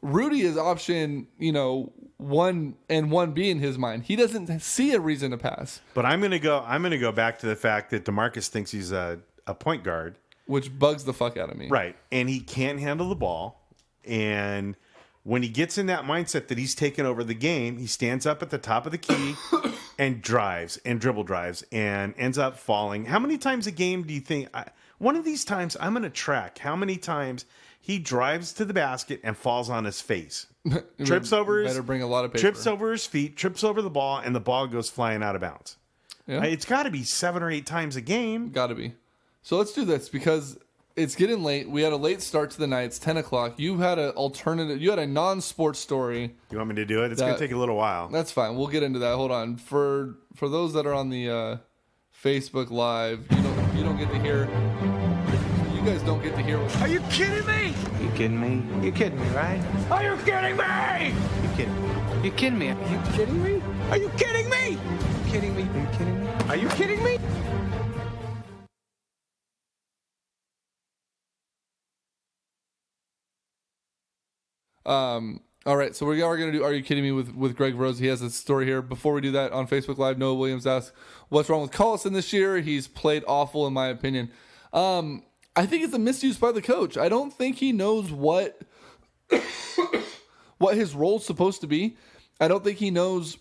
Rudy is option, 1 and 1B in his mind. He doesn't see a reason to pass. But I'm gonna go back to the fact that DeMarcus thinks he's a point guard, which bugs the fuck out of me. Right, and he can't handle the ball. And when he gets in that mindset that he's taken over the game, he stands up at the top of the key and drives and dribble drives and ends up falling. How many times a game do you think? One of these times, I'm gonna track how many times he drives to the basket and falls on his face. Trips over his feet, trips over the ball, and the ball goes flying out of bounds. Yeah. It's got to be 7 or 8 times a game. Got to be. So let's do this because it's getting late. We had a late start to the night. It's 10 o'clock. You had a non-sports story. You want me to do it? It's going to take a little while. That's fine. We'll get into that. Hold on. For those that are on the Facebook Live, you don't get to hear. You guys don't get to hear. Are you kidding me? You kidding me? You kidding me, right? Are you kidding me? You kidding me? You kidding me? Are you kidding me? Are you kidding me? You kidding me? Are you kidding me? Are you kidding me? All right, so we are going to do Are You Kidding Me with Greg Rose. He has a story here. Before we do that, on Facebook Live, Noah Williams asks, what's wrong with Collison this year? He's played awful, in my opinion. I think it's a misuse by the coach. I don't think he knows what his role's supposed to be. I don't think he knows,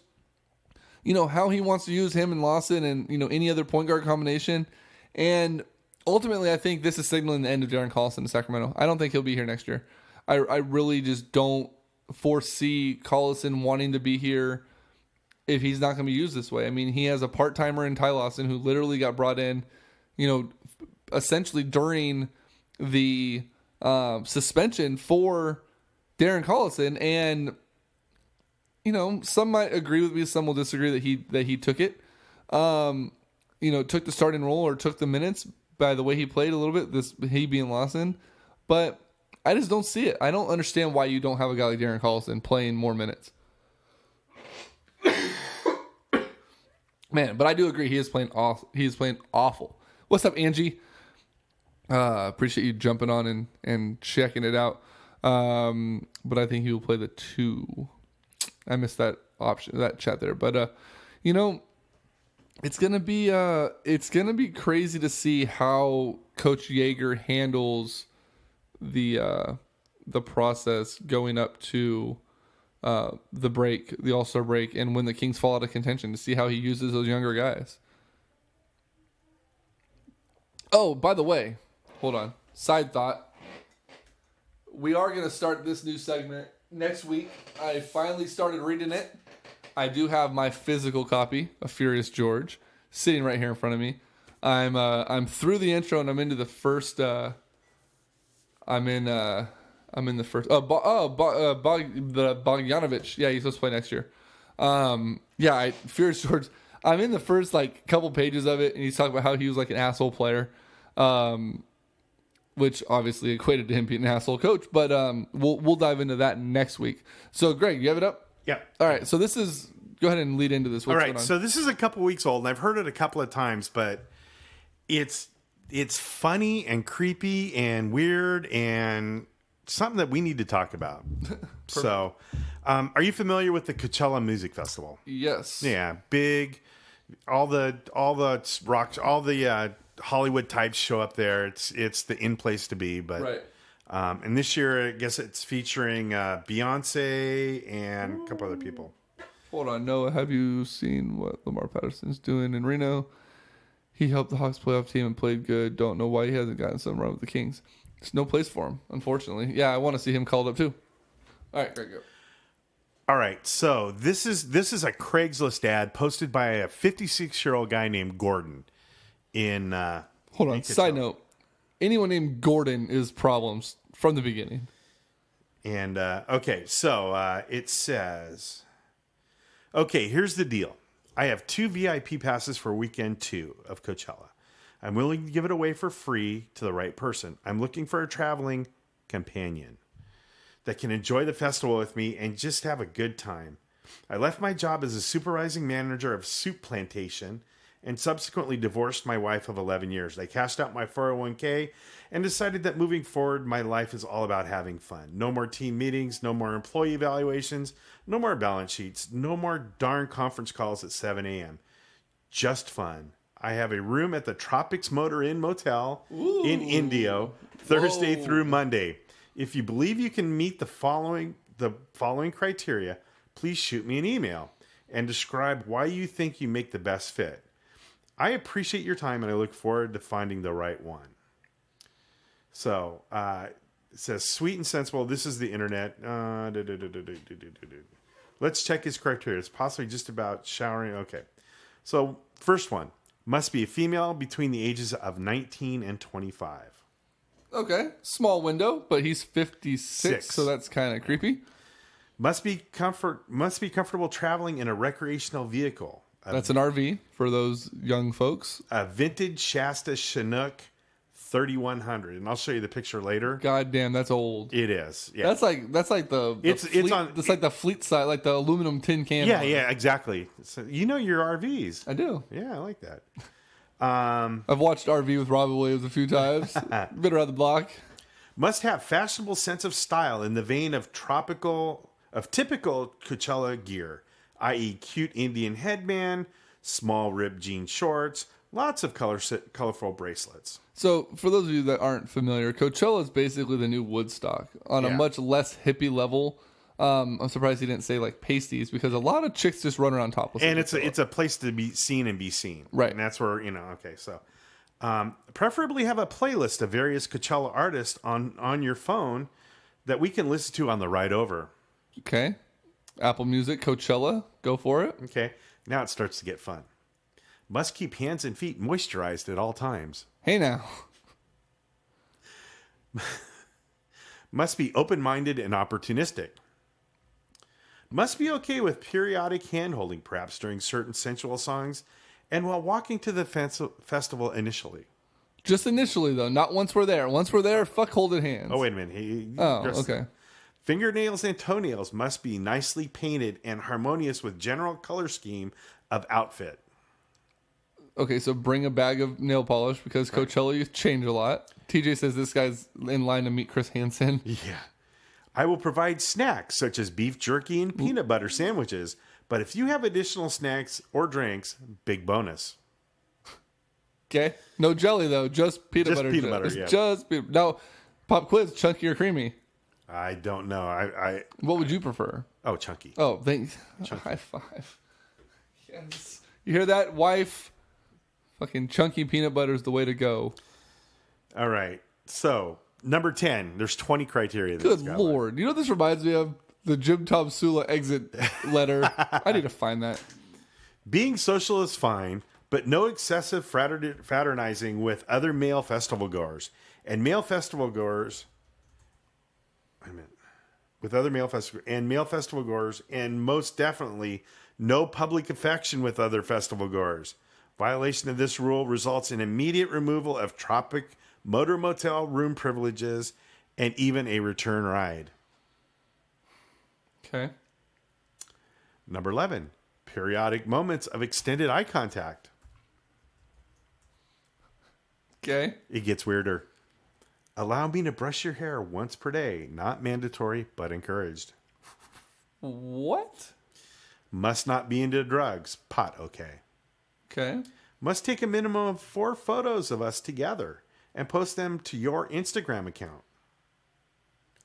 how he wants to use him and Lawson and, any other point guard combination. And ultimately, I think this is signaling the end of Darren Collison in Sacramento. I don't think he'll be here next year. I really just don't foresee Collison wanting to be here if he's not going to be used this way. I mean, he has a part-timer in Ty Lawson who literally got brought in, essentially during the suspension for Darren Collison. And, some might agree with me, some will disagree that he took it. Took the starting role or took the minutes by the way he played a little bit, he being Lawson. But I just don't see it. I don't understand why you don't have a guy like Darren Collison playing more minutes. Man, but I do agree he is playing awful. What's up, Angie? Appreciate you jumping on and checking it out. But I think he will play the 2. I missed that option, that chat there. But it's gonna be crazy to see how Coach Yeager handles the process going up to the break, the All-Star break, and when the Kings fall out of contention, to see how he uses those younger guys. Oh, by the way, hold on. Side thought. We are going to start this new segment next week. I finally started reading it. I do have my physical copy of Furious George sitting right here in front of me. I'm through the intro and I'm into the first. I'm in the first. Bogdanovich. Yeah, he's supposed to play next year. Furious George. I'm in the first couple pages of it, and he's talking about how he was an asshole player, which obviously equated to him being an asshole coach. But we'll dive into that next week. So, Greg, you have it up? Yeah. All right. So this is. Go ahead and lead into this. What's going on? So this is a couple weeks old, and I've heard it a couple of times, but it's funny and creepy and weird and something that we need to talk about. So, are you familiar with the Coachella Music Festival? Yes. Yeah, big. All the rock, all the Hollywood types show up there. It's the in place to be. But right. And this year, I guess it's featuring Beyonce and a couple other people. Hold on, Noah. Have you seen what Lamar Patterson's doing in Reno? He helped the Hawks playoff team and played good. Don't know why he hasn't gotten some run with the Kings. There's no place for him, unfortunately. Yeah, I want to see him called up too. All right, Greg, go. All right, so this is a Craigslist ad posted by a 56-year-old guy named Gordon. Hold on. Side note: anyone named Gordon is problems from the beginning. And okay, so it says, okay, here's the deal. I have 2 VIP passes for weekend 2 of Coachella. I'm willing to give it away for free to the right person. I'm looking for a traveling companion that can enjoy the festival with me and just have a good time. I left my job as a supervising manager of Soup Plantation and subsequently divorced my wife of 11 years. I cashed out my 401k and decided that moving forward, my life is all about having fun. No more team meetings, no more employee evaluations, no more balance sheets, no more darn conference calls at 7 a.m. Just fun. I have a room at the Tropics Motor Inn Motel in Indio, Thursday through Monday. If you believe you can meet the following criteria, please shoot me an email and describe why you think you make the best fit. I appreciate your time and I look forward to finding the right one. So it says sweet and sensible. This is the internet. Let's check his criteria. It's possibly just about showering. Okay. So first one, must be a female between the ages of 19 and 25. Okay. Small window, but he's 56, so that's kind of creepy. Must be comfortable traveling in a recreational vehicle. That's an RV for those young folks. A vintage Shasta Chinook 3,100, and I'll show you the picture later. God damn, that's old. It is. Yeah. That's like the It's fleet, on. It's like the fleet side, like the aluminum tin can. Yeah, one. yeah, exactly. So you know your RVs. I do. Yeah, I like that. I've watched RV with Robin Williams a few times. Been around the block. Must have fashionable sense of style in the vein of typical Coachella gear, i.e., cute Indian headband, small ribbed jean shorts, lots of colorful bracelets. So, for those of you that aren't familiar, Coachella is basically the new Woodstock on a much less hippie level. I'm surprised he didn't say like pasties, because a lot of chicks just run around topless. And it's a place to be seen and be seen. Right. And that's where, okay, so preferably have a playlist of various Coachella artists on your phone that we can listen to on the ride over. Okay. Apple Music, Coachella, go for it. Okay. Now it starts to get fun. Must keep hands and feet moisturized at all times. Hey now. Must be open-minded and opportunistic. Must be okay with periodic hand-holding, perhaps during certain sensual songs, and while walking to the festival initially. Just initially, though. Not once we're there. Once we're there, fuck holding hands. Oh, wait a minute. Okay. Fingernails and toenails must be nicely painted and harmonious with general color scheme of outfit. Okay, so bring a bag of nail polish, because Coachella youth change a lot. TJ says this guy's in line to meet Chris Hansen. Yeah. I will provide snacks such as beef jerky and peanut butter sandwiches, but if you have additional snacks or drinks, big bonus. Okay. No jelly, though. Just peanut butter. Peanut butter, yeah. Just peanut. Now, pop quiz, chunky or creamy? I don't know. What would you prefer? Oh, chunky. Oh, thanks. High five. Yes. You hear that, wife? Fucking chunky peanut butter is the way to go. All right. So, number 10. There's 20 criteria. Good Lord. You know what this reminds me of? The Jim Tom Sula exit letter. I need to find that. Being social is fine, but no excessive fraternizing with other male festival goers. And male festival goers... with other male festival goers, and most definitely no public affection with other festival goers. Violation of this rule results in immediate removal of Tropic motor motel room privileges and even a return ride. Okay. Number 11, periodic moments of extended eye contact. Okay. It gets weirder. Allow me to brush your hair once per day. Not mandatory, but encouraged. What? Must not be into drugs. Pot, okay. Okay. Must take a minimum of 4 photos of us together and post them to your Instagram account.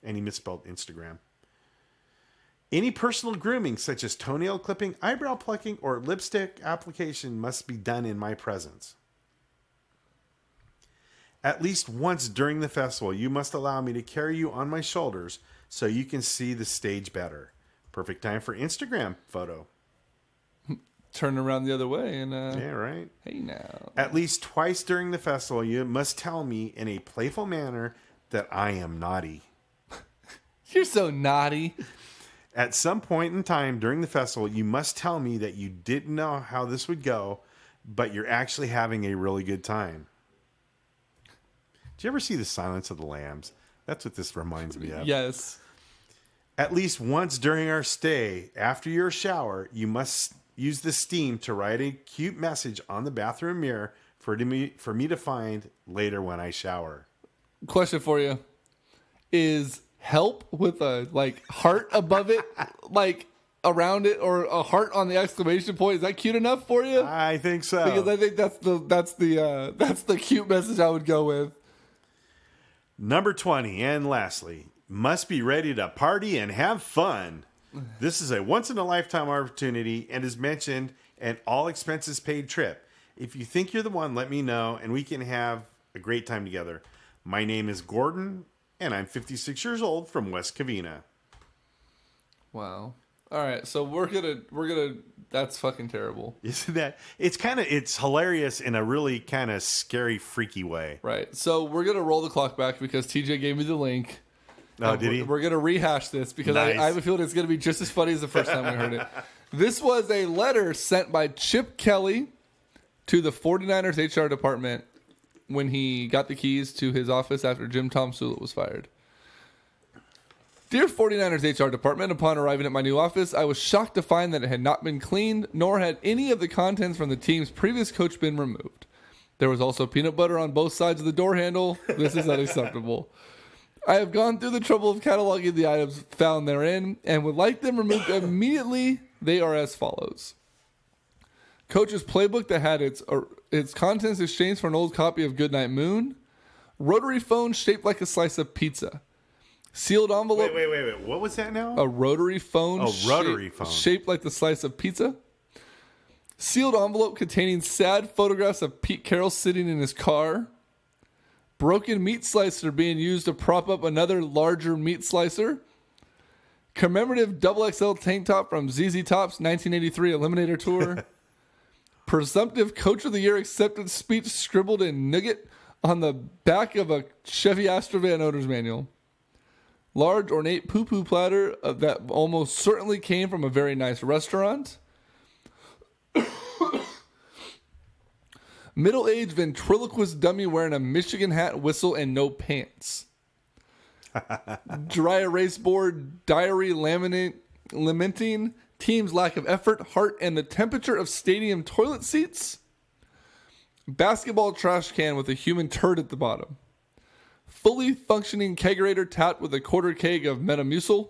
And he misspelled Instagram. Any personal grooming, such as toenail clipping, eyebrow plucking, or lipstick application, must be done in my presence. At least once during the festival, you must allow me to carry you on my shoulders so you can see the stage better. Perfect time for Instagram photo. Turn around the other way and Yeah, right. Hey now. At least twice during the festival, you must tell me in a playful manner that I am naughty. You're so naughty. At some point in time during the festival, you must tell me that you didn't know how this would go, but you're actually having a really good time. Did you ever see The Silence of the Lambs? That's what this reminds me of. Yes. At least once during our stay, after your shower, you must use the steam to write a cute message on the bathroom mirror for me to find later when I shower. Question for you. Is help with a heart above it, around it, or a heart on the exclamation point, is that cute enough for you? I think so. Because I think that's the cute message I would go with. Number 20, and lastly, must be ready to party and have fun. This is a once-in-a-lifetime opportunity and is mentioned an all-expenses-paid trip. If you think you're the one, let me know, and we can have a great time together. My name is Gordon, and I'm 56 years old from West Covina. Wow. All right, so we're gonna. That's fucking terrible. Isn't that? It's hilarious in a really kind of scary, freaky way. Right. So we're gonna roll the clock back because TJ gave me the link. Oh, did he? We're gonna rehash this because Nice. I have a feeling it's gonna be just as funny as the first time we heard it. This was a letter sent by Chip Kelly to the 49ers HR department when he got the keys to his office after Jim Tomsula was fired. Dear 49ers HR department, upon arriving at my new office, I was shocked to find that it had not been cleaned, nor had any of the contents from the team's previous coach been removed. There was also peanut butter on both sides of the door handle. This is unacceptable. I have gone through the trouble of cataloging the items found therein and would like them removed immediately. They are as follows. Coach's playbook that had its contents exchanged for an old copy of Goodnight Moon. Rotary phone shaped like a slice of pizza. Sealed envelope. Wait. What was that now? A rotary phone. Rotary phone. Shaped like the slice of pizza. Sealed envelope containing sad photographs of Pete Carroll sitting in his car. Broken meat slicer being used to prop up another larger meat slicer. Commemorative XXL tank top from ZZ Top's 1983 Eliminator Tour. Presumptive Coach of the Year acceptance speech scribbled in nugget on the back of a Chevy Astrovan owner's manual. Large ornate poo-poo platter that almost certainly came from a very nice restaurant. Middle-aged ventriloquist dummy wearing a Michigan hat, whistle, and no pants. Dry erase board, diary lamenting team's lack of effort, heart, and the temperature of stadium toilet seats. Basketball trash can with a human turd at the bottom. Fully functioning kegerator tapped with a quarter keg of Metamucil.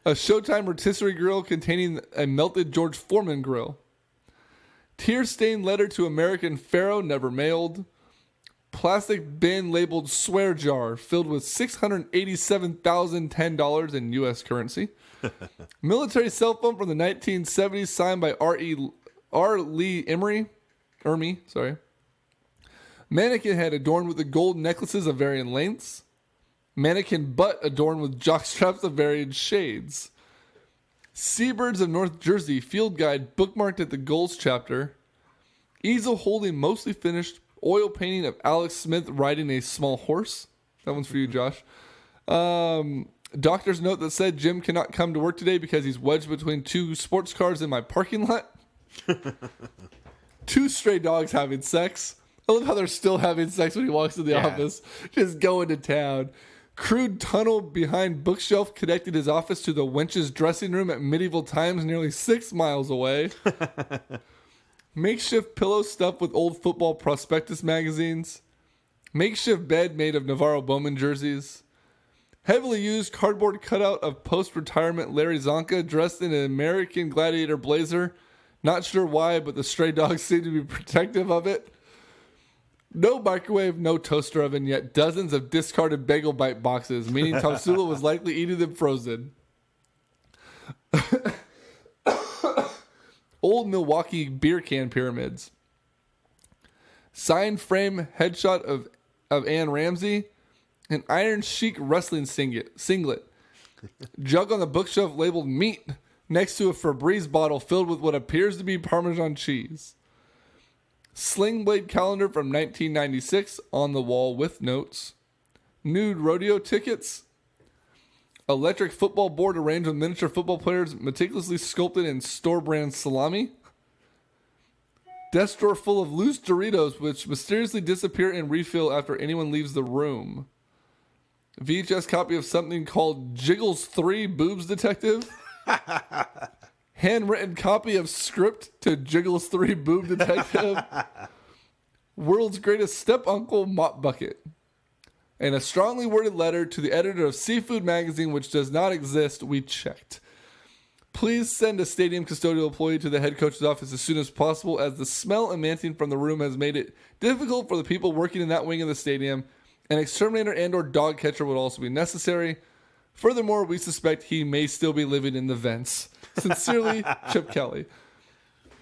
A Showtime rotisserie grill containing a melted George Foreman grill. Tear-stained letter to American Pharaoh never mailed. Plastic bin labeled swear jar filled with $687,010 in U.S. currency. Military cell phone from the 1970s signed by R. Lee Ermey. Mannequin head adorned with the gold necklaces of varying lengths. Mannequin butt adorned with jock straps of varied shades. Seabirds of North Jersey field guide bookmarked at the goals chapter. Easel holding mostly finished oil painting of Alex Smith riding a small horse. That one's for you, Josh. Doctor's note that said Jim cannot come to work today because he's wedged between two sports cars in my parking lot. Two stray dogs having sex. I love how they're still having sex when he walks in the office. Just going to town. Crude tunnel behind bookshelf connected his office to the wench's dressing room at medieval times nearly 6 miles away. Makeshift pillow stuffed with old football prospectus magazines. Makeshift bed made of Navarro Bowman jerseys. Heavily used cardboard cutout of post-retirement Larry Zonka dressed in an American Gladiator blazer. Not sure why, but the stray dogs seem to be protective of it. No microwave, no toaster oven, yet dozens of discarded bagel bite boxes, meaning Tomsula was likely eating them frozen. Old Milwaukee beer can pyramids. Signed frame headshot of Ann Ramsey. An Iron Sheik wrestling singlet. Jug on the bookshelf labeled meat next to a Febreze bottle filled with what appears to be Parmesan cheese. Sling blade calendar from 1996 on the wall with notes. Nude rodeo tickets. Electric football board arranged with miniature football players meticulously sculpted in store brand salami. Desk drawer full of loose Doritos which mysteriously disappear and refill after anyone leaves the room. VHS copy of something called Jiggles 3 Boobs Detective. Handwritten copy of script to Jiggles 3 Boob Detective. World's greatest step-uncle mop bucket. And a strongly worded letter to the editor of Seafood Magazine, which does not exist. We checked. Please send a stadium custodial employee to the head coach's office as soon as possible, as the smell emanating from the room has made it difficult for the people working in that wing of the stadium. An exterminator and or dog catcher would also be necessary. Furthermore, we suspect he may still be living in the vents. Sincerely, Chip Kelly.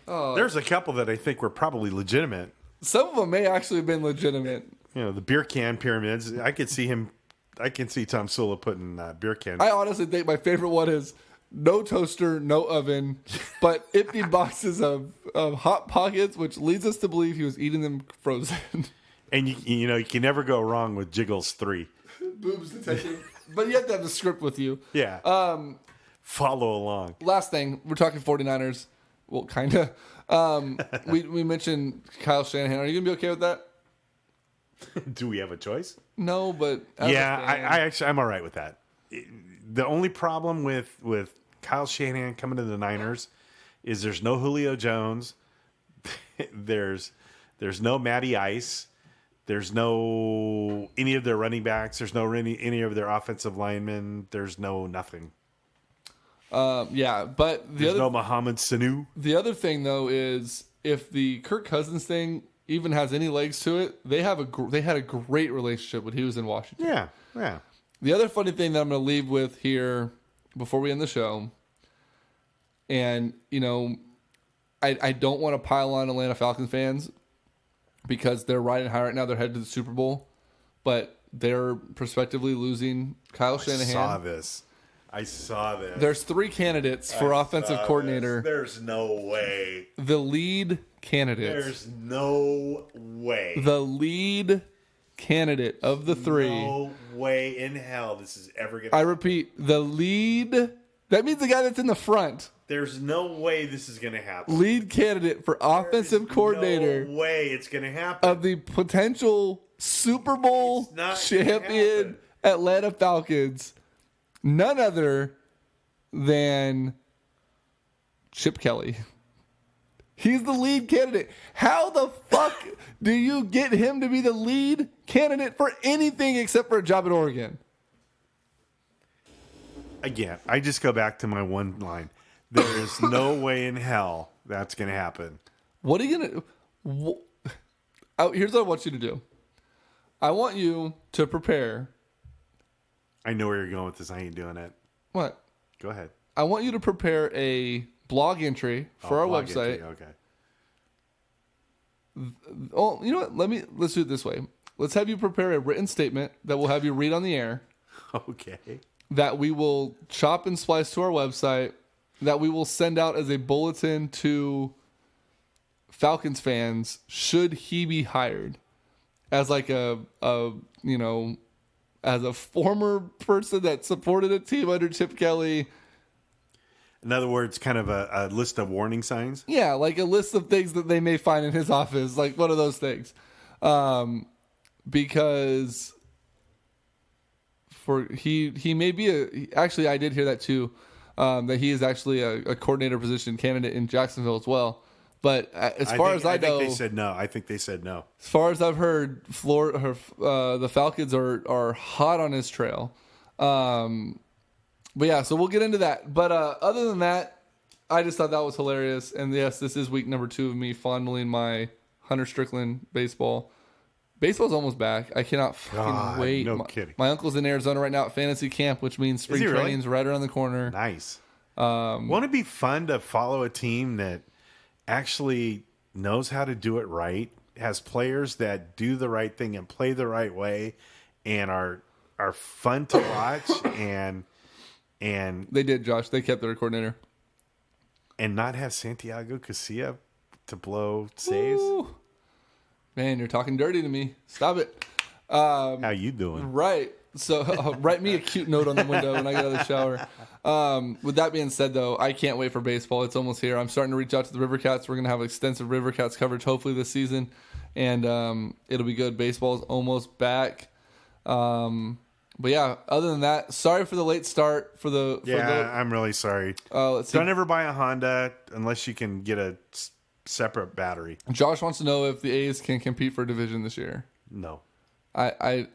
There's a couple that I think were probably legitimate. Some of them may actually have been legitimate. You know, the beer can pyramids. I can see Tomsula putting beer cans. I honestly think my favorite one is no toaster, no oven, but empty boxes of Hot Pockets, which leads us to believe he was eating them frozen. And you know, you can never go wrong with Jiggles 3. Boobs detective. But you have to have the script with you. Yeah. Follow along. Last thing, we're talking 49ers. Well, kind of. We mentioned Kyle Shanahan. Are you going to be okay with that? Do we have a choice? No, but as a Yeah, fan- I'm all right with that. The only problem with Kyle Shanahan coming to the Niners is there's no Julio Jones, there's no Matty Ice, there's no any of their running backs, there's no any of their offensive linemen, there's no nothing. Yeah, but There's no Mohamed Sanu. the other thing though is if the Kirk Cousins thing even has any legs to it, they had a great relationship when he was in Washington. Yeah. The other funny thing that I'm going to leave with here before we end the show, and I don't want to pile on Atlanta Falcons fans because they're riding high right now. They're headed to the Super Bowl, but they're prospectively losing Kyle Shanahan. I saw this. There's 3 candidates for offensive coordinator. There's no way. The lead candidate. There's no way. The lead candidate of the 3. No way in hell this is ever going I to repeat, the lead. That means the guy that's in the front. There's no way this is going to happen. Lead candidate for offensive coordinator No way it's going to happen. of the potential Super Bowl It's not champion Atlanta Falcons. None other than Chip Kelly. He's the lead candidate. How the fuck do you get him to be the lead candidate for anything except for a job at Oregon? Again, I just go back to my one line. There is no way in hell that's going to happen. What are you going to... Here's what I want you to do. I want you to prepare... I know where you're going with this. I ain't doing it. What? Go ahead. I want you to prepare a blog entry for our Blog website. entry, okay. Oh, you know what? Let's do it this way. Let's have you prepare a written statement that we'll have you read on the air. Okay. That we will chop and splice to our website. That we will send out as a bulletin to Falcons fans should he be hired as like as a former person that supported a team under Chip Kelly. In other words, kind of a list of warning signs. Yeah, like a list of things that they may find in his office, like one of those things. Because he may be actually I did hear that too, that he is actually a coordinator position candidate in Jacksonville as well. But as far as I know, they said no. I think they said no. As far as I've heard, the Falcons are hot on his trail. But yeah, so we'll get into that. But other than that, I just thought that was hilarious. And yes, this is week number 2 of me fondling my Hunter Strickland baseball. Baseball's almost back. I cannot fucking wait. No kidding. My uncle's in Arizona right now at fantasy camp, which means spring training's right around the corner. Nice. Won't it be fun to follow a team that actually knows how to do it right, has players that do the right thing and play the right way, and are fun to watch, and they did, Josh. They kept their coordinator, and not have Santiago Casilla to blow saves. Ooh. Man, you're talking dirty to me. Stop it. How you doing? Right. So write me a cute note on the window when I get out of the shower. With that being said, though, I can't wait for baseball. It's almost here. I'm starting to reach out to the River Cats. We're going to have extensive River Cats coverage hopefully this season, and it'll be good. Baseball's almost back. But yeah, other than that, sorry for the late start. I'm really sorry. Let's see. Don't ever buy a Honda unless you can get a separate battery. Josh wants to know if the A's can compete for a division this year. No. I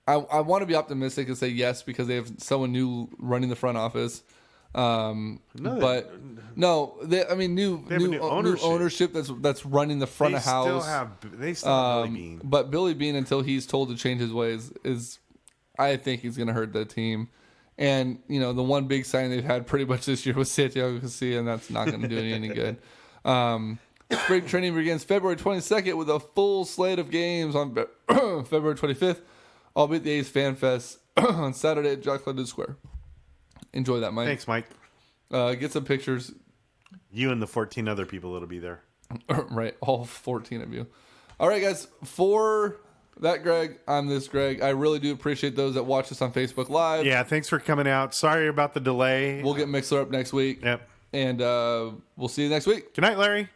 want to be optimistic and say yes because they have someone new running the front office. New ownership that's running the front of house. They still have Billy Bean. But Billy Bean, until he's told to change his ways, I think he's going to hurt the team. And the one big sign they've had pretty much this year was Santiago Casilla, and that's not going to do any good. Spring training begins February 22nd with a full slate of games on February 25th. I'll be at the A's Fan Fest on Saturday at Jack London Square. Enjoy that, Mike. Thanks, Mike. Get some pictures. You and the 14 other people that'll be there. Right, all 14 of you. All right, guys. For that, Greg, I'm this Greg. I really do appreciate those that watch us on Facebook Live. Yeah, thanks for coming out. Sorry about the delay. We'll get Mixler up next week. Yep. And we'll see you next week. Good night, Larry.